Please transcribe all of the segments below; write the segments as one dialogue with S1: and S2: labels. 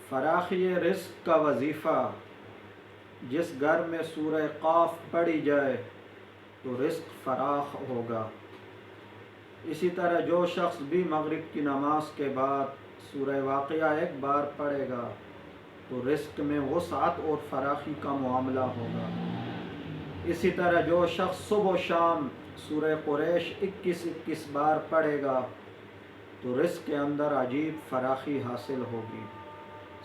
S1: فراخی رزق کا وظیفہ، جس گھر میں سورہ قاف پڑھی جائے تو رزق فراخ ہوگا۔ اسی طرح جو شخص بھی مغرب کی نماز کے بعد سورہ واقعہ ایک بار پڑھے گا تو رزق میں وسعت اور فراخی کا معاملہ ہوگا۔ اسی طرح جو شخص صبح و شام سورہ قریش 21 بار پڑھے گا تو رزق کے اندر عجیب فراخی حاصل ہوگی۔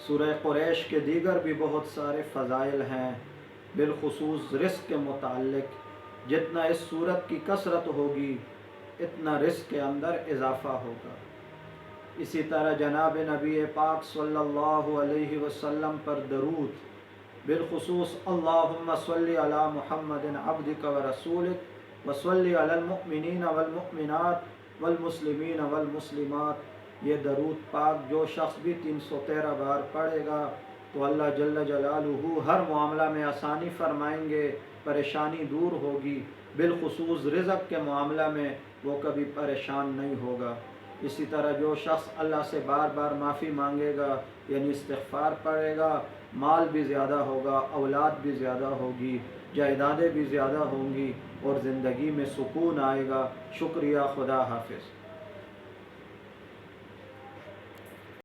S1: سورہ قریش کے دیگر بھی بہت سارے فضائل ہیں، بالخصوص رزق کے متعلق۔ جتنا اس سورت کی کثرت ہوگی اتنا رزق کے اندر اضافہ ہوگا۔ اسی طرح جناب نبی پاک صلی اللہ علیہ وسلم پر درود، بالخصوص اللہم صلی علی محمد عبدک ورسولک وصلی علی المؤمنین والمؤمنات والمسلمین والمسلمات، یہ درود پاک جو شخص بھی 313 بار پڑھے گا تو اللہ جل جلالہ ہر معاملہ میں آسانی فرمائیں گے، پریشانی دور ہوگی، بالخصوص رزق کے معاملہ میں وہ کبھی پریشان نہیں ہوگا۔ اسی طرح جو شخص اللہ سے بار بار معافی مانگے گا یعنی استغفار پڑھے گا، مال بھی زیادہ ہوگا، اولاد بھی زیادہ ہوگی، جائیدادیں بھی زیادہ ہوں گی اور زندگی میں سکون آئے گا۔ شکریہ، خدا حافظ۔